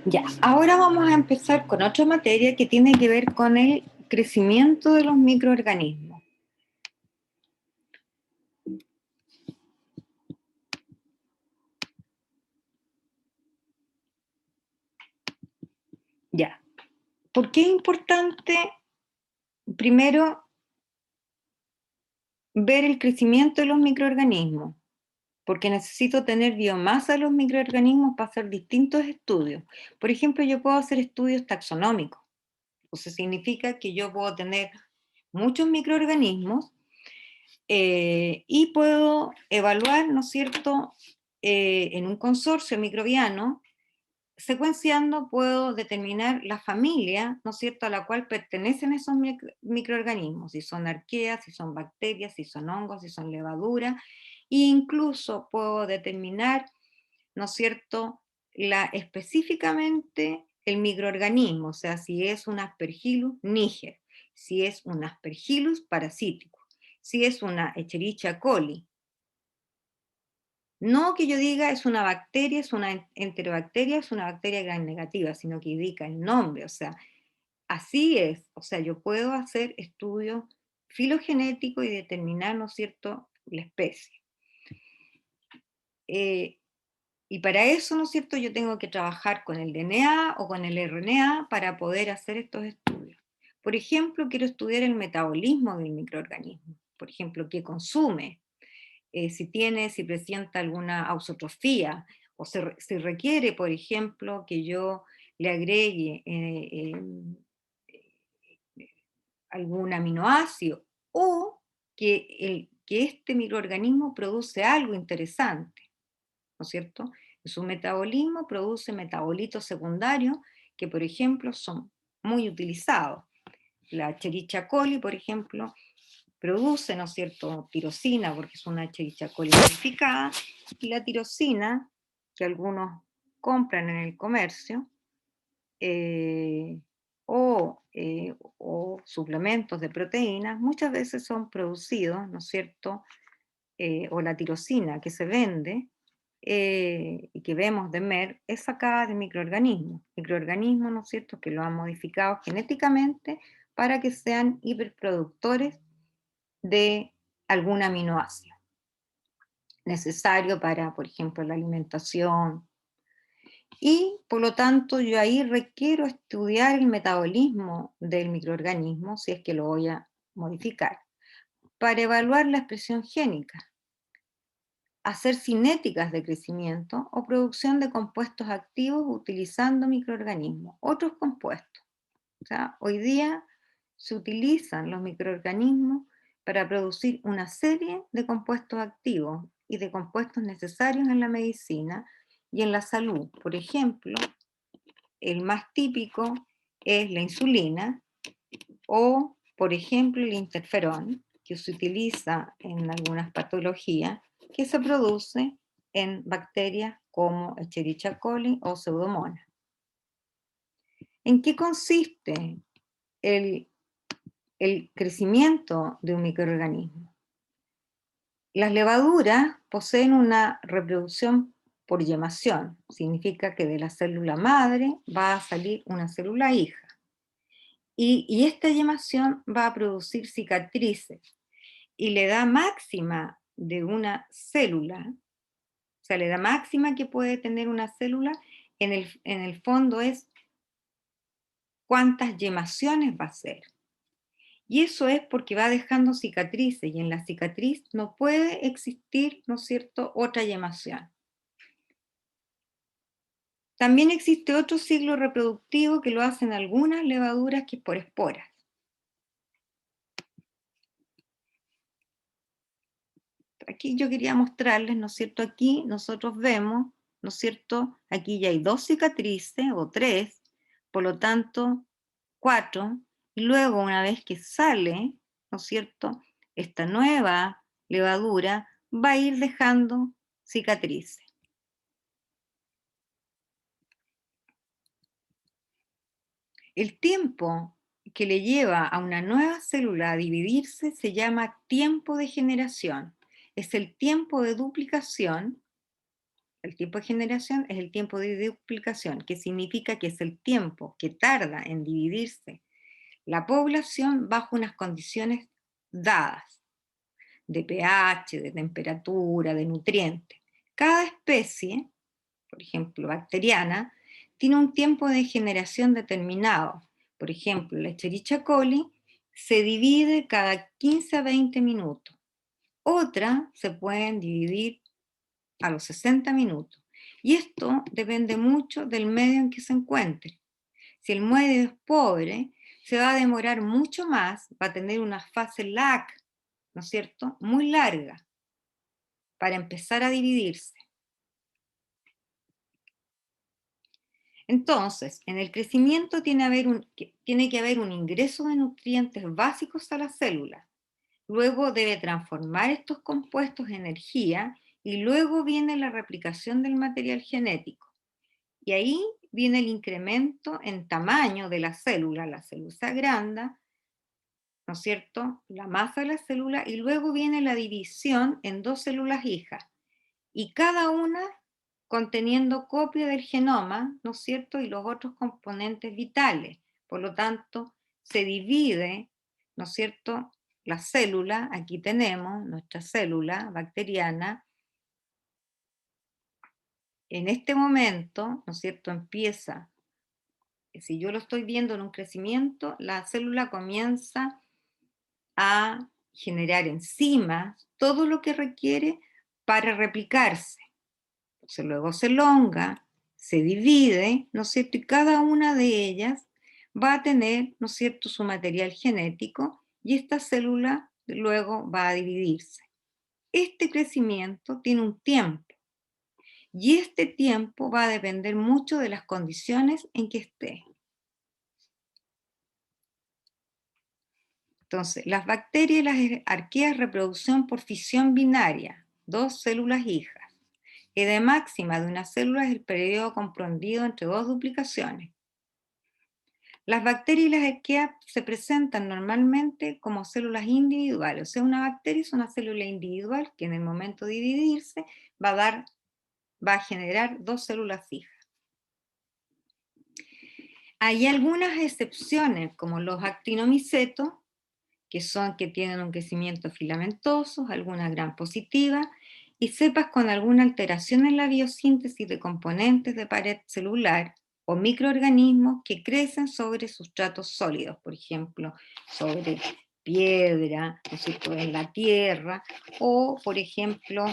Ya, ahora vamos a empezar con otra materia que tiene que ver con el crecimiento de los microorganismos. Ya, ¿por qué es importante primero ver el crecimiento de los microorganismos? Porque necesito tener biomasa de los microorganismos para hacer distintos estudios. Por ejemplo, yo puedo hacer estudios taxonómicos. O sea, significa que yo puedo tener muchos microorganismos y puedo evaluar, ¿no es cierto?, en un consorcio microbiano, secuenciando puedo determinar la familia, ¿no es cierto?, a la cual pertenecen esos microorganismos, si son arqueas, si son bacterias, si son hongos, si son levaduras, e incluso puedo determinar, ¿no es cierto?, específicamente el microorganismo, o sea, si es un Aspergillus niger, si es un Aspergillus parasítico, si es una Escherichia coli. No que yo diga es una bacteria, es una enterobacteria, es una bacteria gram negativa, sino que indica el nombre, o sea, así es, o sea, yo puedo hacer estudios filogenéticos y determinar, ¿no es cierto?, la especie. Y para eso, ¿no es cierto?, yo tengo que trabajar con el DNA o con el RNA para poder hacer estos estudios. Por ejemplo, quiero estudiar el metabolismo del microorganismo. Por ejemplo, qué consume, si presenta alguna ausotrofía, o si requiere, por ejemplo, que yo le agregue algún aminoácido, o que este microorganismo produce algo interesante, ¿no es cierto? Su metabolismo produce metabolitos secundarios que, por ejemplo, son muy utilizados. La Escherichia coli, por ejemplo, produce, ¿no es cierto?, tirosina, porque es una Escherichia coli modificada, y la tirosina, que algunos compran en el comercio, eh, o suplementos de proteínas, muchas veces son producidos, ¿no es cierto?, o la tirosina que se vende, y que vemos de MER, es sacada de microorganismos, ¿no es cierto?, que lo han modificado genéticamente para que sean hiperproductores de algún aminoácido necesario para, por ejemplo, la alimentación. Y por lo tanto yo ahí requiero estudiar el metabolismo del microorganismo, si es que lo voy a modificar, para evaluar la expresión génica, hacer cinéticas de crecimiento o producción de compuestos activos utilizando microorganismos, otros compuestos. O sea, hoy día se utilizan los microorganismos para producir una serie de compuestos activos y de compuestos necesarios en la medicina y en la salud. Por ejemplo, el más típico es la insulina o, por ejemplo, el interferón, que se utiliza en algunas patologías, que se produce en bacterias como Escherichia coli o Pseudomonas. ¿En qué consiste el crecimiento de un microorganismo? Las levaduras poseen una reproducción por yemación, significa que de la célula madre va a salir una célula hija. Y esta yemación va a producir cicatrices y la edad máxima de una célula, o sea, la edad máxima que puede tener una célula, en el fondo es cuántas yemaciones va a ser. Y eso es porque va dejando cicatrices y en la cicatriz no puede existir, ¿no es cierto?, otra yemación. También existe otro ciclo reproductivo que lo hacen algunas levaduras, que es por esporas. Aquí yo quería mostrarles, ¿no es cierto?, aquí nosotros vemos, ¿no es cierto?, aquí ya hay 2 cicatrices o 3, por lo tanto 4, y luego una vez que sale, ¿no es cierto?, esta nueva levadura va a ir dejando cicatrices. El tiempo que le lleva a una nueva célula a dividirse se llama tiempo de generación. Es el tiempo de duplicación, El tiempo de generación es el tiempo de duplicación, que significa que es el tiempo que tarda en dividirse la población bajo unas condiciones dadas, de pH, de temperatura, de nutrientes. Cada especie, por ejemplo, bacteriana, tiene un tiempo de generación determinado. Por ejemplo, la Escherichia coli se divide cada 15 a 20 minutos. Otras se pueden dividir a los 60 minutos. Y esto depende mucho del medio en que se encuentre. Si el medio es pobre, se va a demorar mucho más, va a tener una fase lag, ¿no es cierto?, muy larga para empezar a dividirse. Entonces, en el crecimiento tiene que haber un ingreso de nutrientes básicos a la célula. Luego debe transformar estos compuestos en energía y luego viene la replicación del material genético. Y ahí viene el incremento en tamaño de la célula se agranda, ¿no es cierto?, la masa de la célula, y luego viene la división en dos células hijas, y cada una conteniendo copia del genoma, ¿no es cierto?, y los otros componentes vitales. Por lo tanto, se divide, ¿no es cierto?, la célula, aquí tenemos nuestra célula bacteriana, en este momento, ¿no es cierto?, empieza, si yo lo estoy viendo en un crecimiento, la célula comienza a generar enzimas, todo lo que requiere para replicarse. Entonces, luego se elonga, se divide, ¿no es cierto? Y cada una de ellas va a tener, ¿no es cierto?, su material genético, y esta célula luego va a dividirse. Este crecimiento tiene un tiempo, y este tiempo va a depender mucho de las condiciones en que esté. Entonces, las bacterias y las arqueas reproducción por fisión binaria, dos células hijas. Edad máxima de una célula es el periodo comprendido entre dos duplicaciones. Las bacterias y las arqueas se presentan normalmente como células individuales. O sea, una bacteria es una célula individual que en el momento de dividirse va a generar dos células hijas. Hay algunas excepciones, como los actinomicetos, que tienen un crecimiento filamentoso, algunas gram positivas, y cepas con alguna alteración en la biosíntesis de componentes de pared celular o microorganismos que crecen sobre sustratos sólidos, por ejemplo, sobre piedra, ¿no es cierto?, en la tierra, o por ejemplo,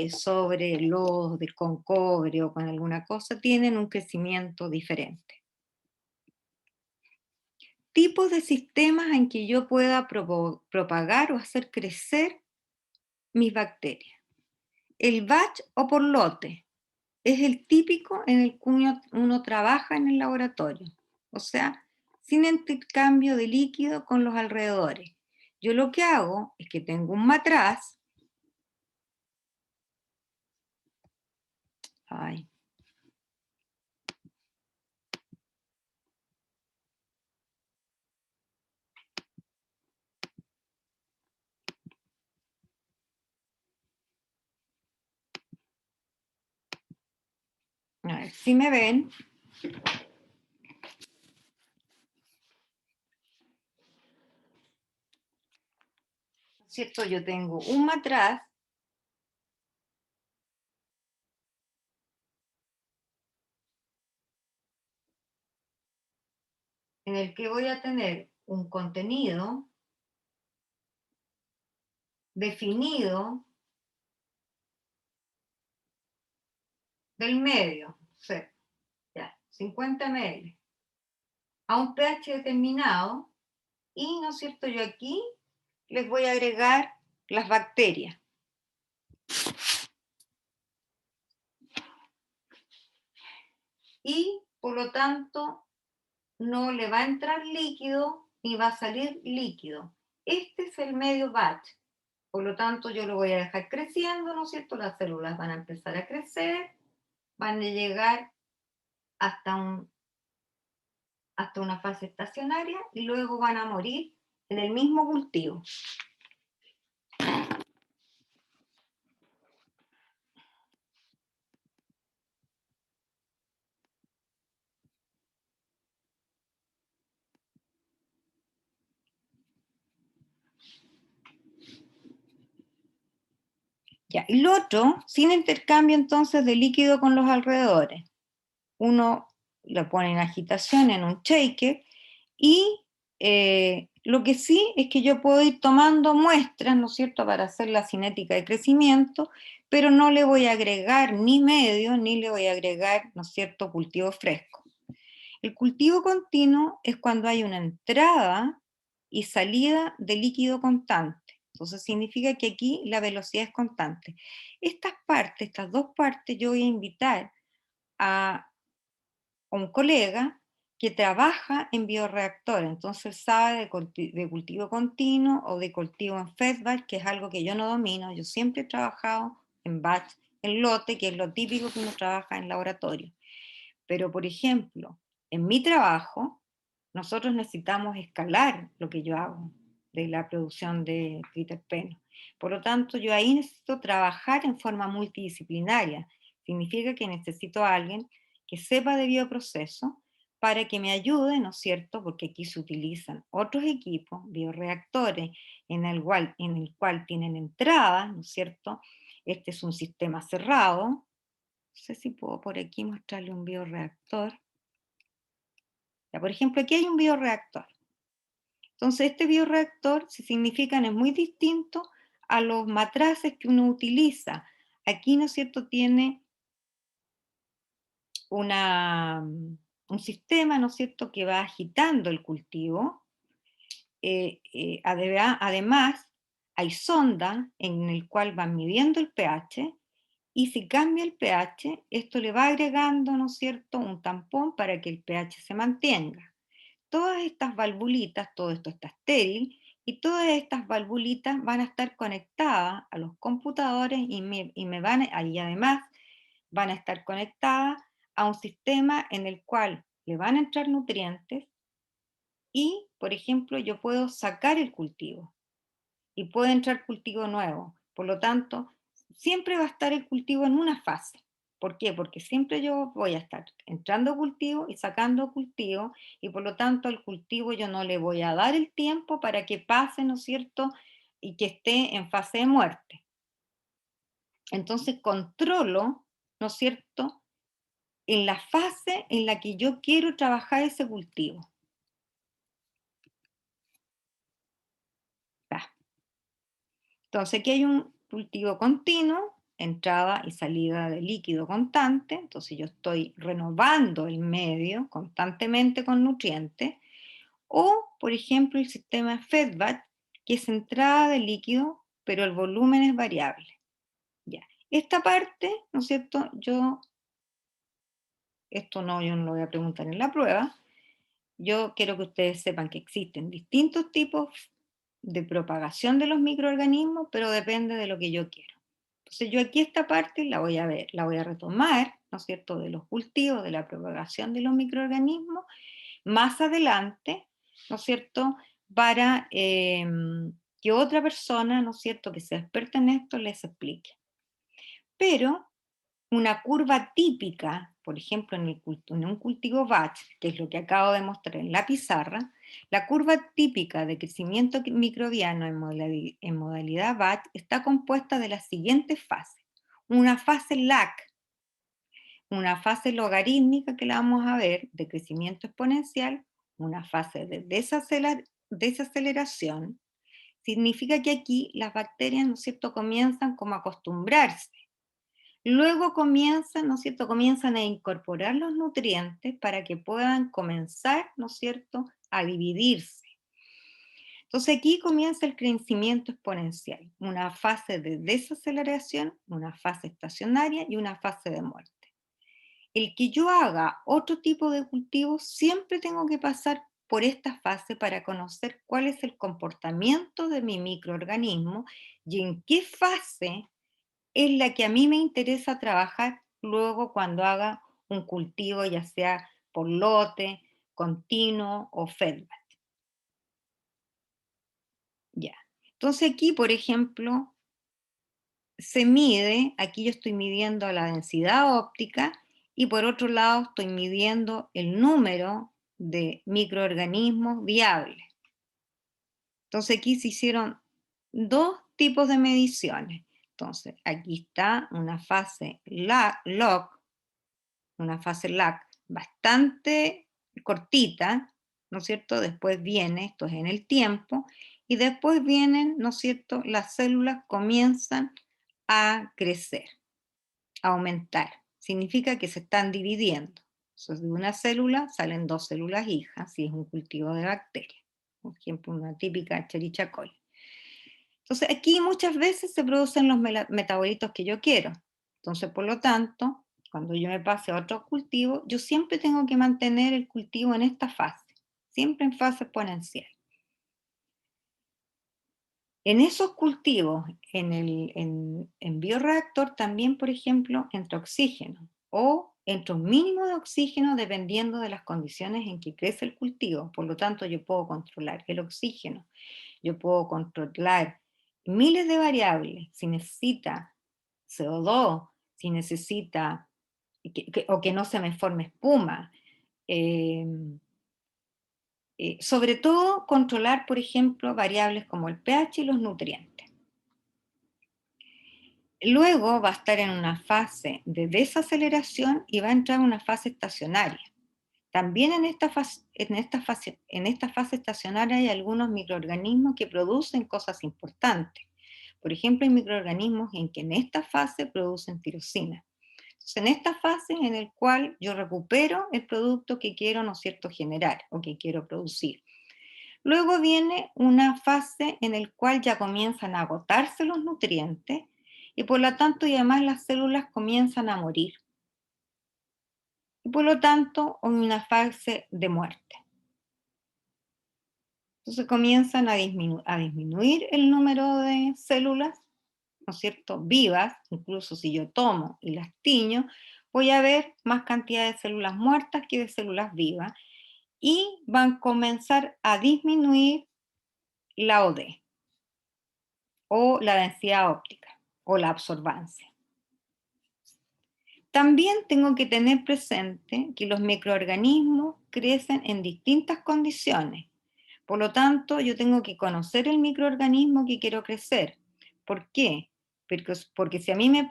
sobre lodo con cobre o con alguna cosa, tienen un crecimiento diferente. Tipos de sistemas en que yo pueda propagar o hacer crecer mis bacterias. El batch o por lote es el típico en el que uno trabaja en el laboratorio, o sea, sin intercambio de líquido con los alrededores. Yo lo que hago es que tengo un matraz. Ay. A ver, si me ven. ¿Cierto? Yo tengo un matraz en el que voy a tener un contenido definido del medio, o sea, ya, 50 ml, a un pH determinado, y, ¿no es cierto?, yo aquí les voy a agregar las bacterias. Y, por lo tanto, no le va a entrar líquido ni va a salir líquido. Este es el medio batch. Por lo tanto, yo lo voy a dejar creciendo, ¿no es cierto? Las células van a empezar a crecer, van a llegar hasta una fase estacionaria y luego van a morir en el mismo cultivo. Ya, y lo otro, sin intercambio entonces de líquido con los alrededores. Uno lo pone en agitación en un shaker y lo que sí es que yo puedo ir tomando muestras, ¿no es cierto?, para hacer la cinética de crecimiento, pero no le voy a agregar ni medio, ni le voy a agregar, ¿no es cierto?, cultivo fresco. El cultivo continuo es cuando hay una entrada y salida de líquido constante. Entonces significa que aquí la velocidad es constante. Estas partes, estas dos partes, yo voy a invitar a un colega que trabaja en bioreactor, entonces sabe de cultivo continuo o de cultivo en fed-batch, que es algo que yo no domino. Yo siempre he trabajado en batch, en lote, que es lo típico que uno trabaja en laboratorio. Pero, por ejemplo, en mi trabajo, nosotros necesitamos escalar lo que yo hago de la producción de triterpeno. Por lo tanto, yo ahí necesito trabajar en forma multidisciplinaria. Significa que necesito a alguien que sepa de bioproceso para que me ayude, ¿no es cierto? Porque aquí se utilizan otros equipos, bioreactores, en el cual tienen entradas, ¿no es cierto? Este es un sistema cerrado. No sé si puedo por aquí mostrarle un bioreactor. Ya, por ejemplo, aquí hay un bioreactor. Entonces, este bioreactor, si significan, es muy distinto a los matraces que uno utiliza. Aquí, ¿no es cierto?, tiene un sistema, ¿no es cierto?, que va agitando el cultivo. Además, hay sonda en el cual van midiendo el pH y si cambia el pH, esto le va agregando, ¿no es cierto?, un tampón para que el pH se mantenga. Todas estas valvulitas, todo esto está estéril, y todas estas valvulitas van a estar conectadas a los computadores y además van a estar conectadas a un sistema en el cual le van a entrar nutrientes y, por ejemplo, yo puedo sacar el cultivo y puede entrar cultivo nuevo. Por lo tanto, siempre va a estar el cultivo en una fase. ¿Por qué? Porque siempre yo voy a estar entrando cultivo y sacando cultivo y por lo tanto al cultivo yo no le voy a dar el tiempo para que pase, ¿no es cierto? Y que esté en fase de muerte. Entonces controlo, ¿no es cierto?, en la fase en la que yo quiero trabajar ese cultivo. Ya. Entonces aquí hay un cultivo continuo, entrada y salida de líquido constante, entonces yo estoy renovando el medio constantemente con nutrientes, o por ejemplo el sistema fed-batch, que es entrada de líquido, pero el volumen es variable. Ya. Esta parte, ¿no es cierto? Yo no lo voy a preguntar en la prueba. Yo quiero que ustedes sepan que existen distintos tipos de propagación de los microorganismos, pero depende de lo que yo quiero. Entonces yo aquí esta parte la voy a ver, la voy a retomar, ¿no es cierto?, de los cultivos, de la propagación de los microorganismos, más adelante, ¿no es cierto?, para que otra persona, ¿no es cierto?, que sea experta en esto, les explique. Pero una curva típica, por ejemplo, en un cultivo batch, que es lo que acabo de mostrar en la pizarra, la curva típica de crecimiento microbiano en modalidad batch está compuesta de las siguientes fases. Una fase lag, una fase logarítmica que la vamos a ver de crecimiento exponencial, una fase de desaceleración. Significa que aquí las bacterias, ¿no es cierto?, comienzan como a acostumbrarse. Luego comienzan, ¿no es cierto?, comienzan a incorporar los nutrientes para que puedan comenzar, ¿no es cierto?, a dividirse. Entonces aquí comienza el crecimiento exponencial, una fase de desaceleración, una fase estacionaria y una fase de muerte. El que yo haga otro tipo de cultivo, siempre tengo que pasar por esta fase para conocer cuál es el comportamiento de mi microorganismo y en qué fase es la que a mí me interesa trabajar luego cuando haga un cultivo, ya sea por lote, continuo o fed-batch. Ya. Entonces aquí, por ejemplo, se mide, aquí yo estoy midiendo la densidad óptica y por otro lado estoy midiendo el número de microorganismos viables. Entonces aquí se hicieron dos tipos de mediciones. Entonces, aquí está una fase log, una fase lag bastante cortita, ¿no es cierto? Después viene, esto es en el tiempo, y después vienen, ¿no es cierto? Las células comienzan a crecer, a aumentar. Significa que se están dividiendo. Entonces, de una célula salen dos células hijas, si es un cultivo de bacterias. Por ejemplo, una típica Escherichia coli. Entonces, aquí muchas veces se producen los metabolitos que yo quiero. Entonces, por lo tanto, cuando yo me pase a otro cultivo, yo siempre tengo que mantener el cultivo en esta fase, siempre en fase exponencial. En esos cultivos, en bioreactor también, por ejemplo, entra oxígeno o entra un mínimo de oxígeno dependiendo de las condiciones en que crece el cultivo. Por lo tanto, yo puedo controlar el oxígeno, yo puedo controlar miles de variables. Si necesita CO2, si necesita o que no se me forme espuma. eh, Sobre todo controlar, por ejemplo, variables como el pH y los nutrientes. Luego va a estar en una fase de desaceleración y va a entrar en una fase estacionaria. También en esta fase estacionaria hay algunos microorganismos que producen cosas importantes. Por ejemplo, hay microorganismos en que en esta fase producen tirosina. Entonces, en esta fase en la cual yo recupero el producto que quiero, ¿no es cierto?, generar o que quiero producir. Luego viene una fase en la cual ya comienzan a agotarse los nutrientes y por lo tanto y además las células comienzan a morir. Y por lo tanto, en una fase de muerte. Entonces comienzan a disminuir el número de células, ¿no es cierto?, vivas. Incluso si yo tomo y las tiño, voy a ver más cantidad de células muertas que de células vivas y van a comenzar a disminuir la OD o la densidad óptica o la absorbancia. También tengo que tener presente que los microorganismos crecen en distintas condiciones. Por lo tanto, yo tengo que conocer el microorganismo que quiero crecer. ¿Por qué? Porque si a mí me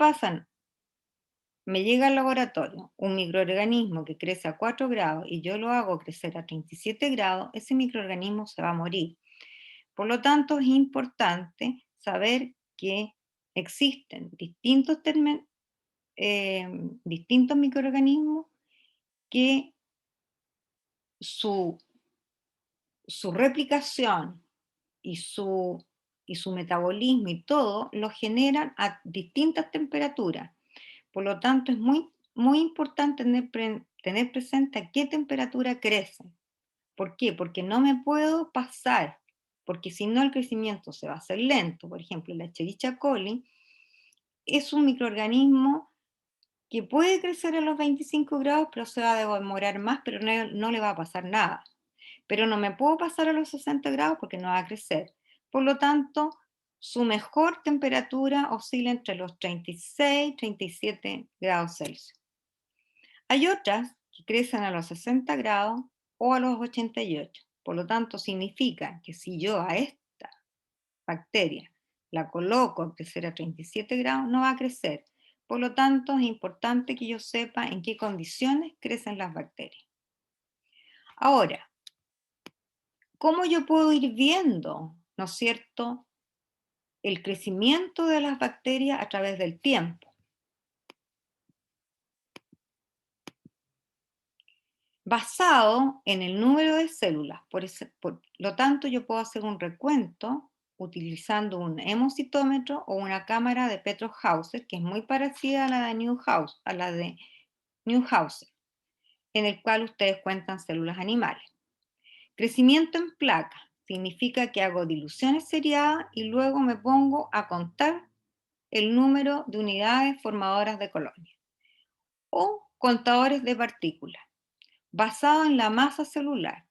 llega al laboratorio un microorganismo que crece a 4 grados y yo lo hago crecer a 37 grados, ese microorganismo se va a morir. Por lo tanto, es importante saber que existen distintos microorganismos que su, su replicación y su metabolismo y todo lo generan a distintas temperaturas. Por lo tanto, es muy, muy importante tener presente a qué temperatura crecen. ¿Por qué? Porque no me puedo pasar, porque si no el crecimiento se va a hacer lento. Por ejemplo, la Escherichia coli es un microorganismo que puede crecer a los 25 grados, pero se va a demorar más, pero no le va a pasar nada. Pero no me puedo pasar a los 60 grados porque no va a crecer. Por lo tanto, su mejor temperatura oscila entre los 36 y 37 grados Celsius. Hay otras que crecen a los 60 grados o a los 88. Por lo tanto, significa que si yo a esta bacteria la coloco a crecer a 37 grados, no va a crecer. Por lo tanto, es importante que yo sepa en qué condiciones crecen las bacterias. Ahora, ¿cómo yo puedo ir viendo, ¿no es cierto?, el crecimiento de las bacterias a través del tiempo? Basado en el número de células. Por lo tanto, yo puedo hacer un recuento utilizando un hemocitómetro o una cámara de Petro-Hauser, que es muy parecida a la de Neuhauser, en el cual ustedes cuentan células animales. Crecimiento en placa significa que hago diluciones seriadas y luego me pongo a contar el número de unidades formadoras de colonias. O contadores de partículas, basado en la masa celular.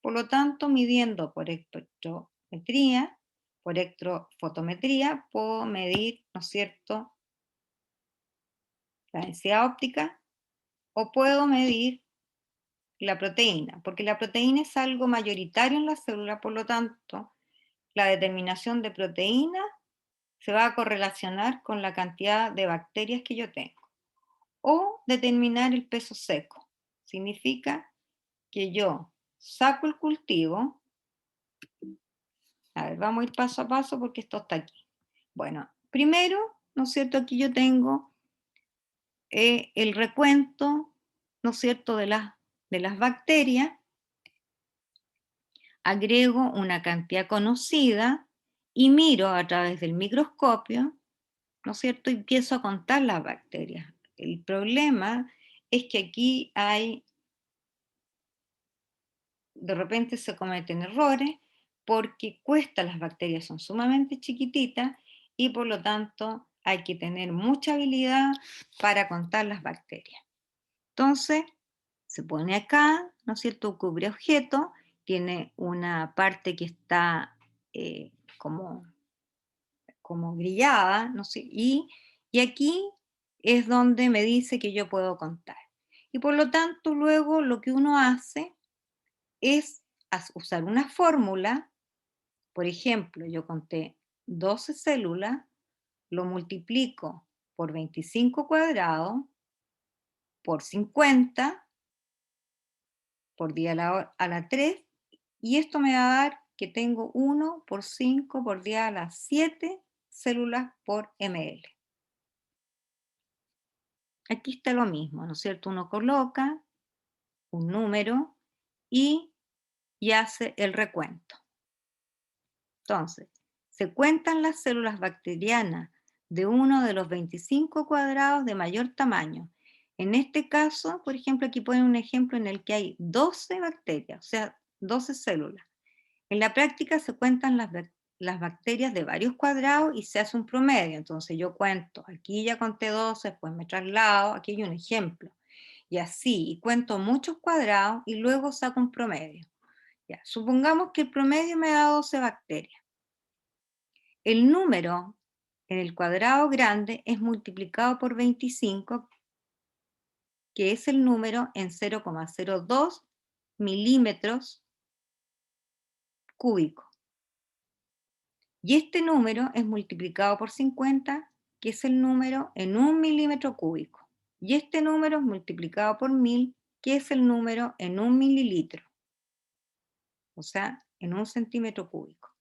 Por lo tanto, midiendo por espectrometría, por electrofotometría, puedo medir, ¿no es cierto?, la densidad óptica, o puedo medir la proteína, porque la proteína es algo mayoritario en la célula. Por lo tanto, la determinación de proteína se va a correlacionar con la cantidad de bacterias que yo tengo. O determinar el peso seco. Significa que yo saco el cultivo. A ver, vamos a ir paso a paso porque esto está aquí. Bueno, primero, ¿no es cierto? Aquí yo tengo el recuento, ¿no es cierto?, de las bacterias. Agrego una cantidad conocida y miro a través del microscopio, ¿no es cierto?, y empiezo a contar las bacterias. El problema es que aquí de repente se cometen errores porque las bacterias son sumamente chiquititas y por lo tanto hay que tener mucha habilidad para contar las bacterias. Entonces, se pone acá, ¿no es cierto?, cubre objeto, tiene una parte que está como grillada, no sé, y aquí es donde me dice que yo puedo contar. Y por lo tanto, luego lo que uno hace es usar una fórmula. Por ejemplo, yo conté 12 células, lo multiplico por 25 cuadrados, por 50, por 10 a la 3, y esto me va a dar que tengo 1 por 5 por 10 a la 7 células por ml. Aquí está lo mismo, ¿no es cierto? Uno coloca un número y hace el recuento. Entonces, se cuentan las células bacterianas de uno de los 25 cuadrados de mayor tamaño. En este caso, por ejemplo, aquí ponen un ejemplo en el que hay 12 bacterias, o sea, 12 células. En la práctica se cuentan las bacterias de varios cuadrados y se hace un promedio. Entonces yo cuento, aquí ya conté 12, después me traslado, aquí hay un ejemplo. Y así, y cuento muchos cuadrados y luego saco un promedio. Ya, supongamos que el promedio me da 12 bacterias. El número en el cuadrado grande es multiplicado por 25, que es el número en 0,02 milímetros cúbicos. Y este número es multiplicado por 50, que es el número en 1 milímetro cúbico. Y este número es multiplicado por 1000, que es el número en 1 mililitro. O sea, en 1 centímetro cúbico.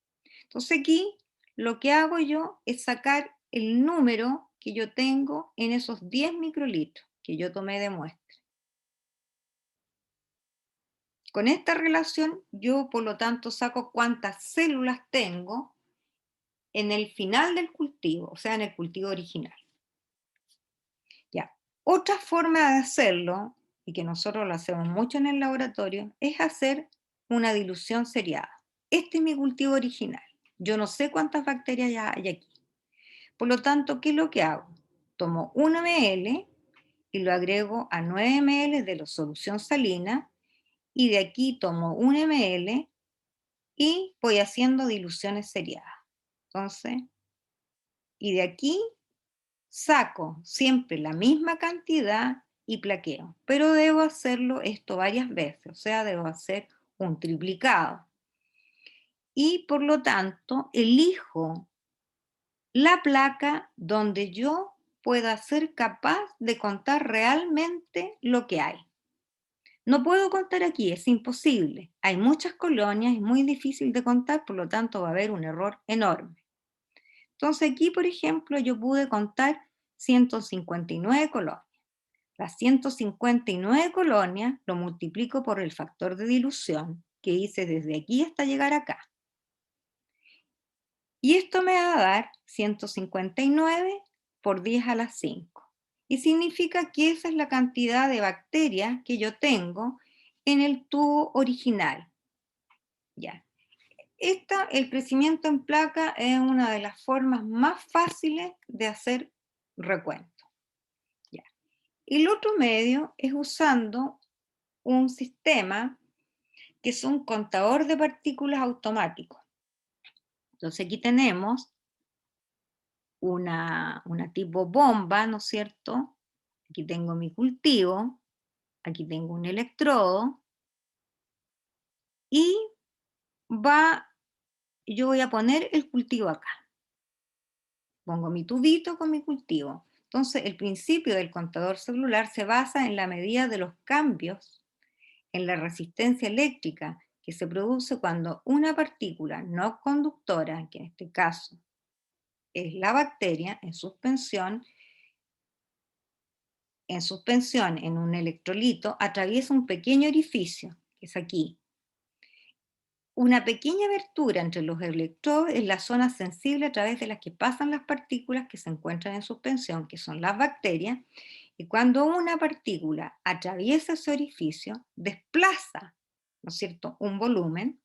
Entonces aquí lo que hago yo es sacar el número que yo tengo en esos 10 microlitros que yo tomé de muestra. Con esta relación yo, por lo tanto, saco cuántas células tengo en el final del cultivo, o sea, en el cultivo original. Ya. Otra forma de hacerlo, y que nosotros lo hacemos mucho en el laboratorio, es hacer una dilución seriada. Este es mi cultivo original. Yo no sé cuántas bacterias hay aquí. Por lo tanto, ¿qué es lo que hago? Tomo 1 ml y lo agrego a 9 ml de la solución salina, y de aquí tomo 1 ml y voy haciendo diluciones seriadas. Entonces, y de aquí saco siempre la misma cantidad y plaqueo, pero debo hacerlo esto varias veces, o sea, debo hacer un triplicado. Y por lo tanto, elijo la placa donde yo pueda ser capaz de contar realmente lo que hay. No puedo contar aquí, es imposible. Hay muchas colonias, es muy difícil de contar, por lo tanto va a haber un error enorme. Entonces aquí, por ejemplo, yo pude contar 159 colonias. Las 159 colonias lo multiplico por el factor de dilución que hice desde aquí hasta llegar acá. Y esto me va a dar 159 por 10 a la 5. Y significa que esa es la cantidad de bacterias que yo tengo en el tubo original. Ya. El crecimiento en placa es una de las formas más fáciles de hacer recuento. Ya. Y el otro medio es usando un sistema que es un contador de partículas automático. Entonces aquí tenemos una tipo bomba, ¿no es cierto? Aquí tengo mi cultivo, aquí tengo un electrodo y yo voy a poner el cultivo acá. Pongo mi tubito con mi cultivo. Entonces, el principio del contador celular se basa en la medida de los cambios en la resistencia eléctrica que se produce cuando una partícula no conductora, que en este caso es la bacteria en suspensión en un electrolito, atraviesa un pequeño orificio, que es aquí. Una pequeña abertura entre los electrodos es la zona sensible a través de la que pasan las partículas que se encuentran en suspensión, que son las bacterias, y cuando una partícula atraviesa ese orificio, desplaza, ¿no es cierto?, un volumen,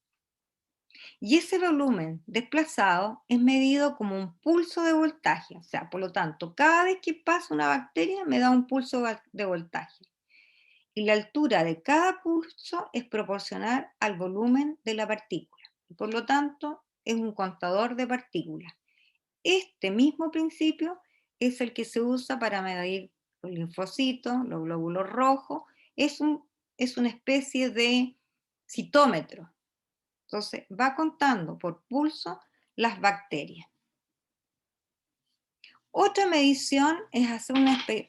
y ese volumen desplazado es medido como un pulso de voltaje. O sea, por lo tanto, cada vez que pasa una bacteria me da un pulso de voltaje. Y la altura de cada pulso es proporcional al volumen de la partícula. Y por lo tanto, es un contador de partículas. Este mismo principio es el que se usa para medir los linfocitos, los glóbulos rojos. Es una especie de citómetro. Entonces, va contando por pulso las bacterias. Otra medición es hacer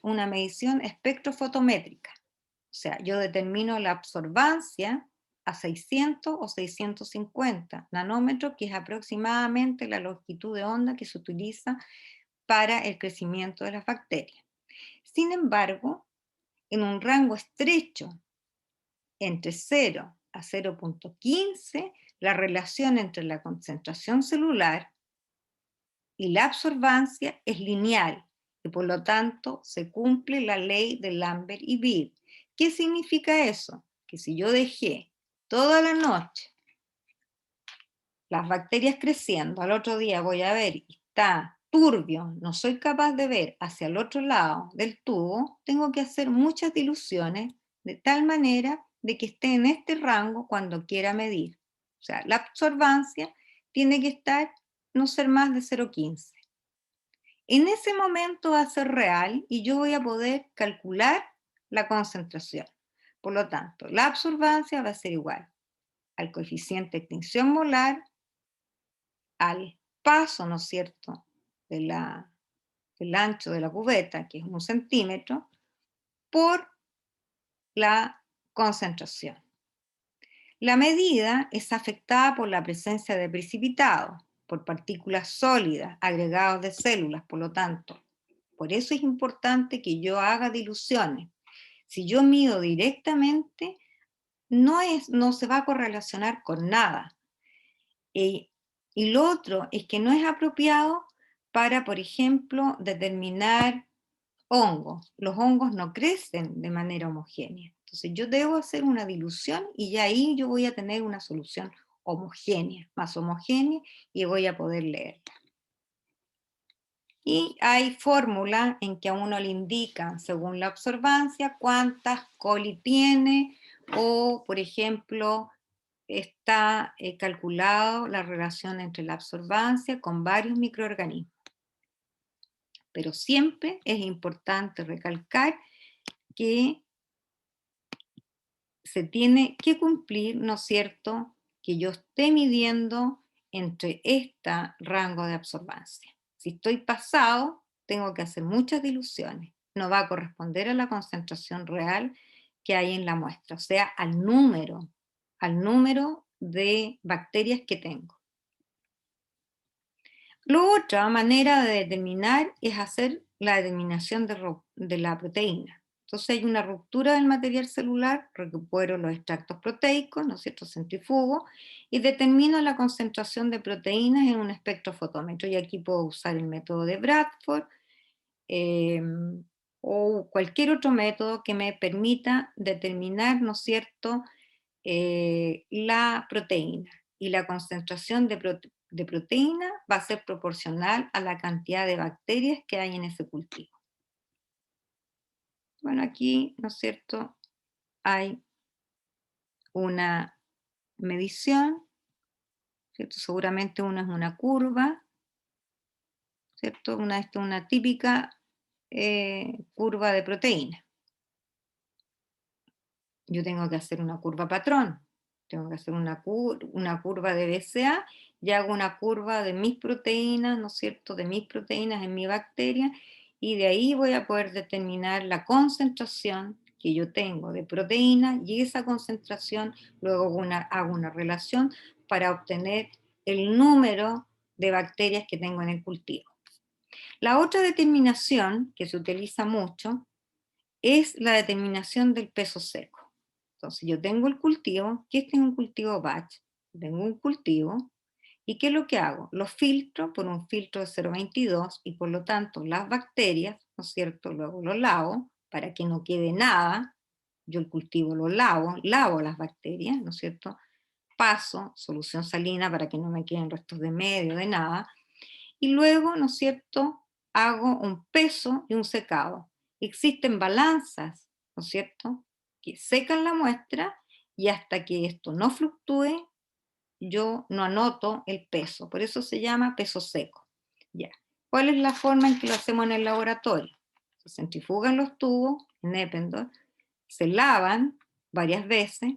una medición espectrofotométrica. O sea, yo determino la absorbancia a 600 o 650 nanómetros, que es aproximadamente la longitud de onda que se utiliza para el crecimiento de las bacterias. Sin embargo, en un rango estrecho entre 0 a 0,15, la relación entre la concentración celular y la absorbancia es lineal y por lo tanto se cumple la ley de Lambert y Beer. ¿Qué significa eso? Que si yo dejé toda la noche las bacterias creciendo, al otro día voy a ver y está turbio, no soy capaz de ver hacia el otro lado del tubo, tengo que hacer muchas diluciones de tal manera de que esté en este rango cuando quiera medir. O sea, la absorbancia tiene que estar, no ser más de 0,15. En ese momento va a ser real y yo voy a poder calcular la concentración. Por lo tanto, la absorbancia va a ser igual al coeficiente de extinción molar, al paso, ¿no es cierto?, del ancho de la cubeta, que es 1 centímetro, por la concentración. La medida es afectada por la presencia de precipitados, por partículas sólidas, agregados de células, por lo tanto. Por eso es importante que yo haga diluciones. Si yo mido directamente, no se va a correlacionar con nada. Y lo otro es que no es apropiado para, por ejemplo, determinar hongos. Los hongos no crecen de manera homogénea. Entonces yo debo hacer una dilución y ya ahí yo voy a tener una solución homogénea, más homogénea, y voy a poder leerla. Y hay fórmulas en que a uno le indican, según la absorbancia, cuántas coli tiene, o, por ejemplo, está calculado la relación entre la absorbancia con varios microorganismos. Pero siempre es importante recalcar que se tiene que cumplir, ¿no es cierto?, que yo esté midiendo entre este rango de absorbancia. Si estoy pasado, tengo que hacer muchas diluciones. No va a corresponder a la concentración real que hay en la muestra, o sea, al número de bacterias que tengo. La otra manera de determinar es hacer la determinación de la proteína. Entonces hay una ruptura del material celular, recupero los extractos proteicos, ¿no es cierto?, centrifugo, y determino la concentración de proteínas en un espectrofotómetro. Y aquí puedo usar el método de Bradford eh, o cualquier otro método que me permita determinar, ¿no es cierto?, la proteína. Y la concentración de proteína va a ser proporcional a la cantidad de bacterias que hay en ese cultivo. Bueno, aquí, ¿no es cierto?, hay una medición, ¿cierto? Seguramente una es una curva, ¿cierto? Una típica curva de proteína. Yo tengo que hacer una curva patrón, tengo que hacer una curva de BCA y hago una curva de mis proteínas, ¿no es cierto?, de mis proteínas en mi bacteria, y de ahí voy a poder determinar la concentración que yo tengo de proteína, y esa concentración luego hago una relación para obtener el número de bacterias que tengo en el cultivo. La otra determinación que se utiliza mucho es la determinación del peso seco. Entonces yo tengo el cultivo, que este es un cultivo batch, tengo un cultivo, ¿y qué es lo que hago? Lo filtro por un filtro de 0,22 y por lo tanto las bacterias, ¿no es cierto? Luego lo lavo para que no quede nada, yo el cultivo lo lavo las bacterias, ¿no es cierto? Paso solución salina para que no me queden restos de medio, de nada, y luego, ¿no es cierto?, hago un peso y un secado. Existen balanzas, ¿no es cierto?, que secan la muestra y hasta que esto no fluctúe, yo no anoto el peso. Por eso se llama peso seco. Ya. ¿Cuál es la forma en que lo hacemos en el laboratorio? Se centrifugan los tubos en Eppendorf, se lavan varias veces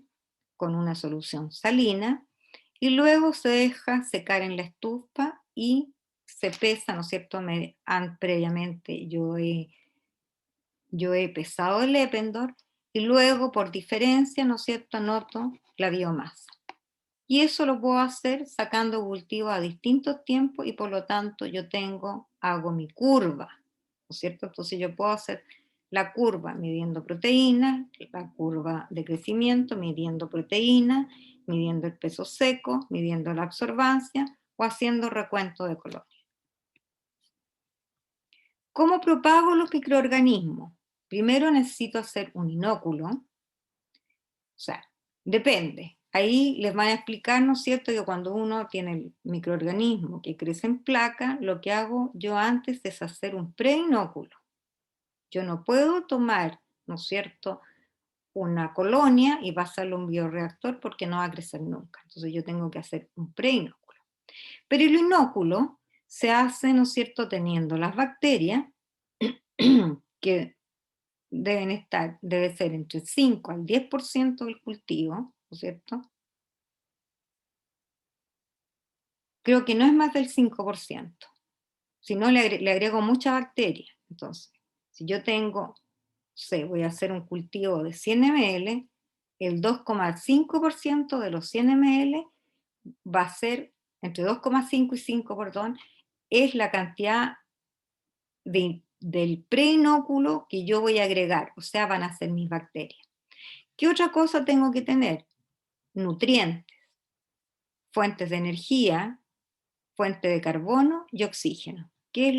con una solución salina y luego se deja secar en la estufa y se pesa, ¿no es cierto? Previamente yo he pesado el Eppendorf y luego por diferencia, ¿no es cierto?, anoto la biomasa. Y eso lo puedo hacer sacando cultivos a distintos tiempos y por lo tanto hago mi curva, ¿no es cierto? Entonces yo puedo hacer la curva midiendo proteínas, la curva de crecimiento midiendo proteínas, midiendo el peso seco, midiendo la absorbancia o haciendo recuento de colores. ¿Cómo propago los microorganismos? Primero necesito hacer un inóculo, o sea, depende. Ahí les van a explicar, ¿no es cierto?, que cuando uno tiene el microorganismo que crece en placa, lo que hago yo antes es hacer un preinóculo. Yo no puedo tomar, ¿no es cierto?, una colonia y pasarlo a un bioreactor porque no va a crecer nunca. Entonces yo tengo que hacer un preinóculo. Pero el inóculo se hace, ¿no es cierto?, teniendo las bacterias que debe ser entre el 5 al 10% del cultivo, ¿no es cierto? Creo que no es más del 5%. Si no, le agrego mucha bacteria. Entonces, si yo tengo, voy a hacer un cultivo de 100 ml, el 2,5% de los 100 ml va a ser, entre 2,5 y 5, perdón, es la cantidad del preinóculo que yo voy a agregar, o sea, van a ser mis bacterias. ¿Qué otra cosa tengo que tener? Nutrientes, fuentes de energía, fuente de carbono y oxígeno, que es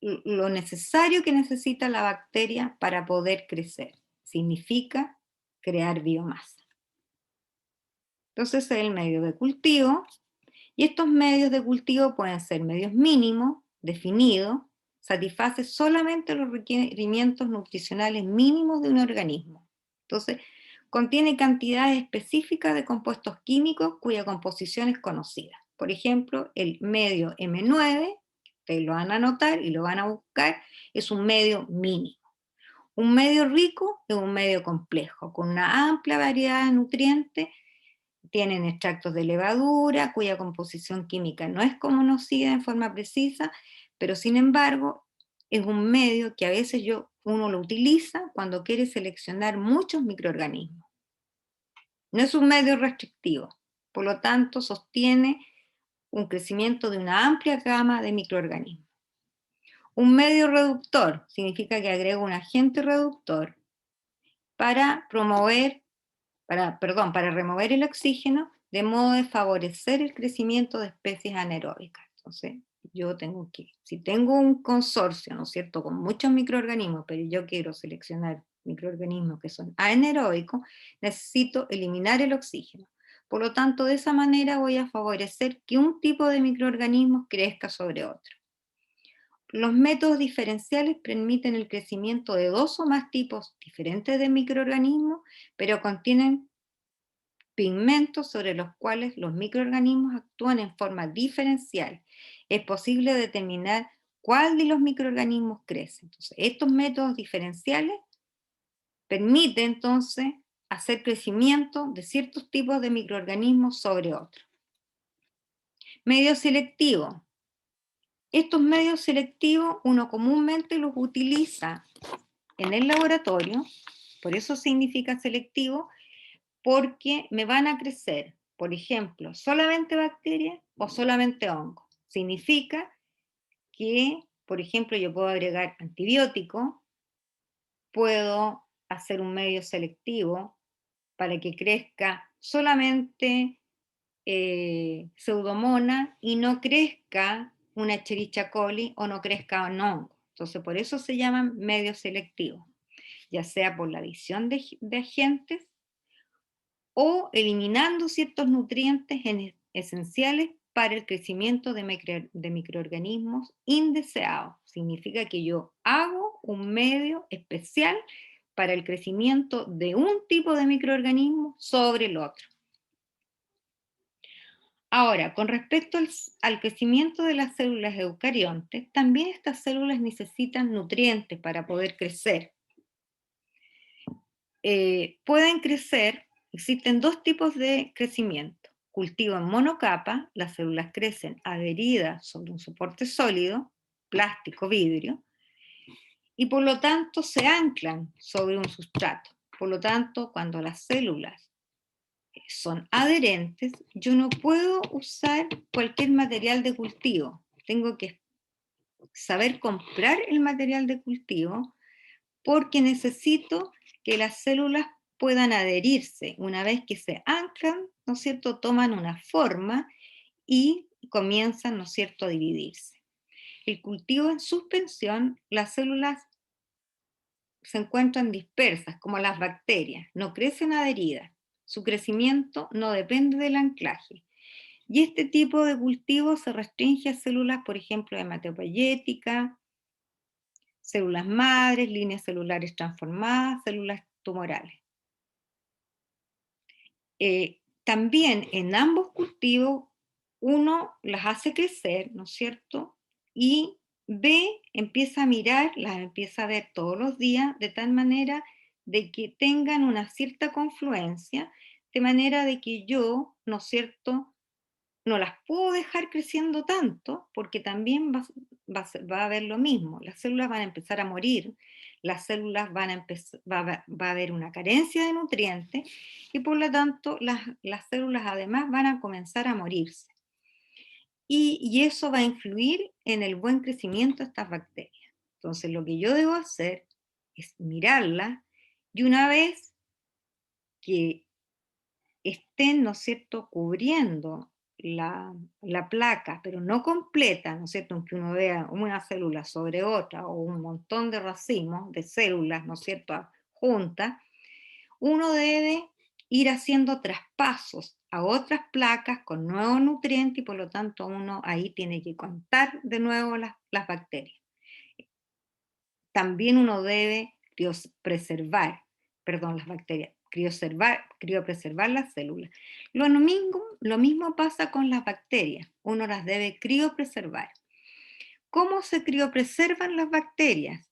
lo necesario que necesita la bacteria para poder crecer. Significa crear biomasa. Entonces es el medio de cultivo, y estos medios de cultivo pueden ser medios mínimos, definidos, satisface solamente los requerimientos nutricionales mínimos de un organismo. Entonces, contiene cantidades específicas de compuestos químicos cuya composición es conocida. Por ejemplo, el medio M9, ustedes lo van a anotar y lo van a buscar, es un medio mínimo. Un medio rico es un medio complejo, con una amplia variedad de nutrientes. Tienen extractos de levadura, cuya composición química no es conocida en forma precisa, pero sin embargo es un medio que a veces uno lo utiliza cuando quiere seleccionar muchos microorganismos. No es un medio restrictivo, por lo tanto sostiene un crecimiento de una amplia gama de microorganismos. Un medio reductor significa que agrega un agente reductor para remover el oxígeno de modo de favorecer el crecimiento de especies anaeróbicas. Entonces, si tengo un consorcio, ¿no es cierto?, con muchos microorganismos, pero yo quiero seleccionar microorganismos que son anaeróbicos, necesito eliminar el oxígeno. Por lo tanto, de esa manera voy a favorecer que un tipo de microorganismos crezca sobre otro. Los métodos diferenciales permiten el crecimiento de dos o más tipos diferentes de microorganismos, pero contienen pigmentos sobre los cuales los microorganismos actúan en forma diferencial. Es posible determinar cuál de los microorganismos crece. Entonces, estos métodos diferenciales permiten entonces hacer crecimiento de ciertos tipos de microorganismos sobre otros. Medios selectivos. Estos medios selectivos uno comúnmente los utiliza en el laboratorio, por eso significa selectivo, porque me van a crecer, por ejemplo, solamente bacterias o solamente hongos. Significa que, por ejemplo, yo puedo agregar antibiótico, puedo hacer un medio selectivo para que crezca solamente pseudomonas y no crezca una Escherichia coli o no crezca un hongo. Entonces, por eso se llaman medios selectivos, ya sea por la adición de agentes o eliminando ciertos nutrientes esenciales para el crecimiento de microorganismos indeseados. Significa que yo hago un medio especial para el crecimiento de un tipo de microorganismo sobre el otro. Ahora, con respecto al crecimiento de las células eucariontes, también estas células necesitan nutrientes para poder crecer. Pueden crecer, existen dos tipos de crecimiento. Cultivo en monocapa, las células crecen adheridas sobre un soporte sólido, plástico, vidrio, y por lo tanto se anclan sobre un sustrato. Por lo tanto, cuando las células son adherentes, yo no puedo usar cualquier material de cultivo. Tengo que saber comprar el material de cultivo porque necesito que las células puedan adherirse. Una vez que se anclan, ¿no es cierto?, toman una forma y comienzan, ¿no es cierto?, a dividirse. El cultivo en suspensión, las células se encuentran dispersas, como las bacterias, no crecen adheridas. Su crecimiento no depende del anclaje. Y este tipo de cultivo se restringe a células, por ejemplo, hematopoyética, células madres, líneas celulares transformadas, células tumorales. También en ambos cultivos uno las hace crecer, ¿no es cierto? Y empieza a mirar, las empieza a ver todos los días, de tal manera de que tengan una cierta confluencia, de manera de que yo, ¿no es cierto?, no las puedo dejar creciendo tanto porque también va a haber lo mismo. Las células van a empezar a morir, las células va a haber una carencia de nutrientes y por lo tanto las células además van a comenzar a morirse. Y eso va a influir en el buen crecimiento de estas bacterias. Entonces lo que yo debo hacer es mirarlas y una vez que estén, ¿no es cierto?, cubriendo la placa, pero no completa, ¿no es cierto?, aunque uno vea una célula sobre otra o un montón de racimos de células, ¿no es cierto?, juntas, uno debe ir haciendo traspasos a otras placas con nuevos nutrientes y por lo tanto uno ahí tiene que contar de nuevo las bacterias. También uno debe preservar las bacterias, criopreservar las células. Lo mismo pasa con las bacterias, uno las debe criopreservar. ¿Cómo se criopreservan las bacterias?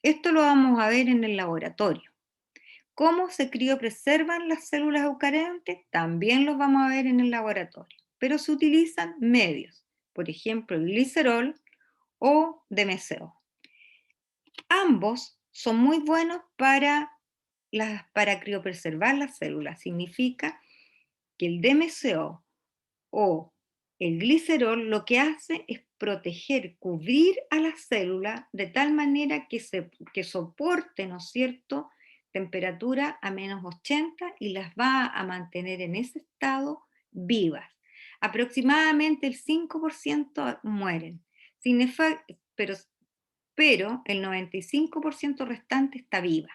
Esto lo vamos a ver en el laboratorio. ¿Cómo se criopreservan las células eucariontes? También los vamos a ver en el laboratorio, pero se utilizan medios, por ejemplo, el glicerol o DMSO. Ambos son muy buenos para criopreservar las células. Significa que el DMSO o el glicerol lo que hace es proteger, cubrir a la célula de tal manera que soporte, ¿no es cierto?, temperatura a -80 y las va a mantener en ese estado vivas. Aproximadamente el 5% mueren, pero el 95% restante está viva.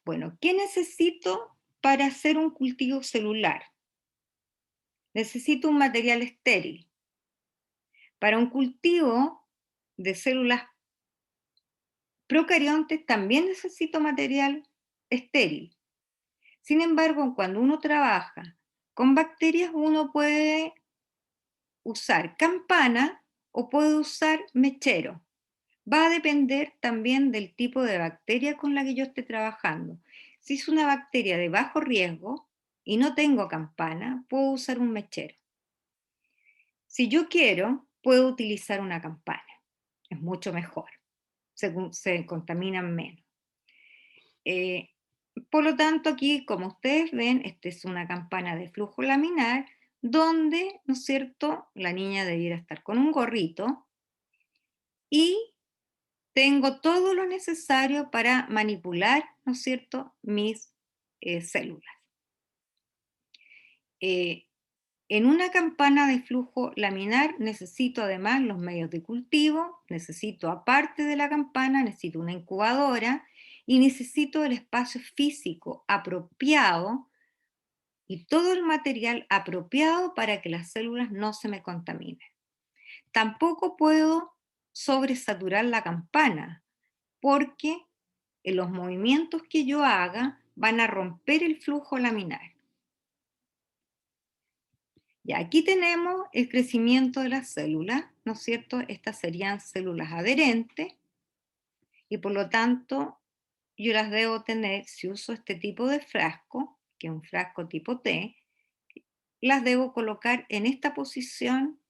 Bueno, ¿qué necesito para hacer un cultivo celular? Necesito un material estéril. Para un cultivo de células procariontes también necesito material estéril. Sin embargo, cuando uno trabaja con bacterias, uno puede usar campana o puede usar mechero. Va a depender también del tipo de bacteria con la que yo esté trabajando. Si es una bacteria de bajo riesgo, y no tengo campana, puedo usar un mechero. Si yo quiero, puedo utilizar una campana. Es mucho mejor. Se contaminan menos. Eh, por lo tanto, aquí, como ustedes ven, esta es una campana de flujo laminar donde, ¿no es cierto?, la niña debiera estar con un gorrito y tengo todo lo necesario para manipular, ¿no es cierto?, mis células. Eh, en una campana de flujo laminar necesito además los medios de cultivo, necesito aparte de la campana, necesito una incubadora y necesito el espacio físico apropiado y todo el material apropiado para que las células no se me contaminen. Tampoco puedo sobresaturar la campana porque los movimientos que yo haga van a romper el flujo laminar. Y aquí tenemos el crecimiento de las células, ¿no es cierto? Estas serían células adherentes y por lo tanto yo las debo tener, si uso este tipo de frasco, que es un frasco tipo T, las debo colocar en esta posición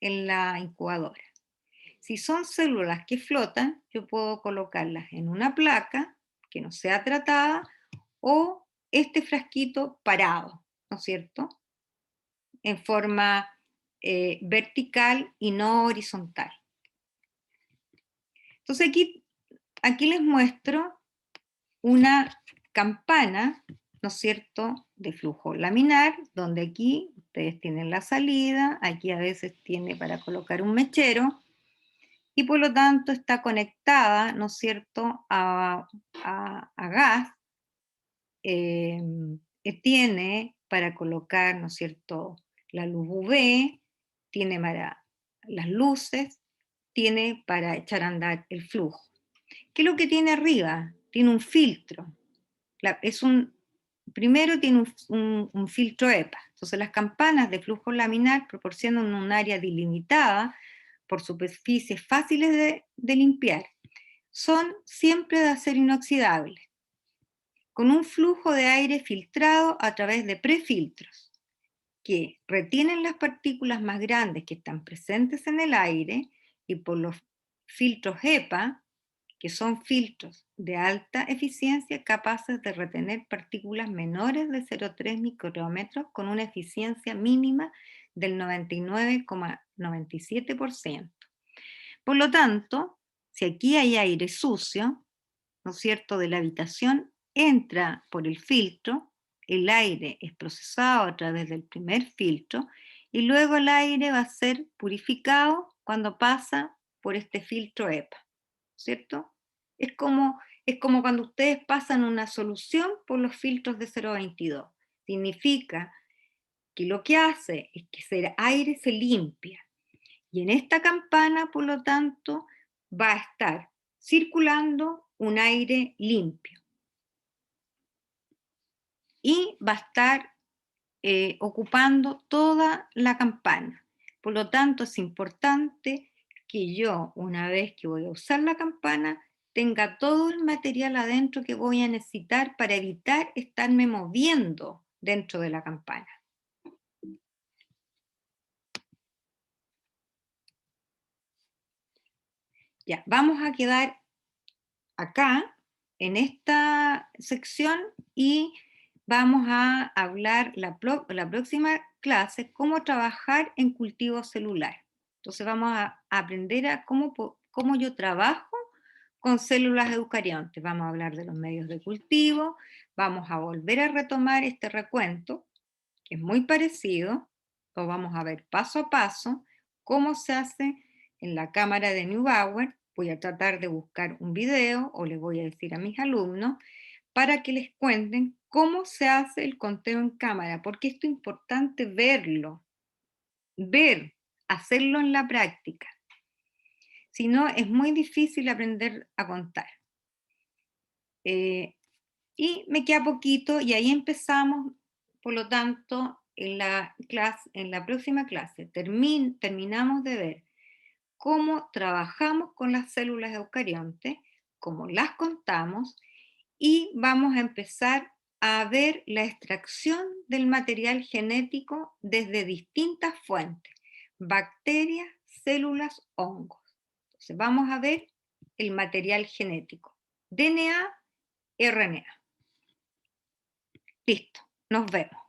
en la incubadora. Si son células que flotan, yo puedo colocarlas en una placa que no sea tratada o este frasquito parado, ¿no es cierto?, en forma vertical y no horizontal. Entonces aquí les muestro una campana, ¿no es cierto?, de flujo laminar, donde aquí ustedes tienen la salida, aquí a veces tiene para colocar un mechero, y por lo tanto está conectada, ¿no es cierto?, a gas, eh, tiene para colocar, ¿no es cierto?, la luz UV, tiene para las luces, tiene para echar a andar el flujo. ¿Qué es lo que tiene arriba? Tiene un filtro. Primero tiene un filtro EPA. Entonces las campanas de flujo laminar proporcionan un área delimitada por superficies fáciles de limpiar. Son siempre de acero inoxidable, con un flujo de aire filtrado a través de prefiltros que retienen las partículas más grandes que están presentes en el aire y por los filtros EPA, que son filtros de alta eficiencia capaces de retener partículas menores de 0,3 micrómetros con una eficiencia mínima del 99,97%. Por lo tanto, si aquí hay aire sucio, ¿no es cierto?, de la habitación, entra por el filtro, el aire es procesado a través del primer filtro y luego el aire va a ser purificado cuando pasa por este filtro EPA, ¿cierto? Es como, es como cuando ustedes pasan una solución por los filtros de 0,22. Significa que lo que hace es que el aire se limpia. Y en esta campana, por lo tanto, va a estar circulando un aire limpio. Y va a estar ocupando toda la campana. Por lo tanto, es importante que yo, una vez que voy a usar la campana, tenga todo el material adentro que voy a necesitar para evitar estarme moviendo dentro de la campana. Ya, vamos a quedar acá en esta sección y vamos a hablar la próxima clase cómo trabajar en cultivo celular. Entonces vamos a aprender a cómo yo trabajo con células eucariontes. Vamos a hablar de los medios de cultivo, vamos a volver a retomar este recuento, que es muy parecido, lo vamos a ver paso a paso, cómo se hace en la cámara de Neubauer. Voy a tratar de buscar un video o les voy a decir a mis alumnos para que les cuenten cómo se hace el conteo en cámara, porque esto es importante verlo, hacerlo en la práctica. Si no, es muy difícil aprender a contar. Y me queda poquito y ahí empezamos, por lo tanto, en la próxima clase terminamos de ver cómo trabajamos con las células eucariontes, cómo las contamos y vamos a empezar a ver la extracción del material genético desde distintas fuentes, bacterias, células, hongos. Entonces vamos a ver el material genético, DNA, RNA. Listo, nos vemos.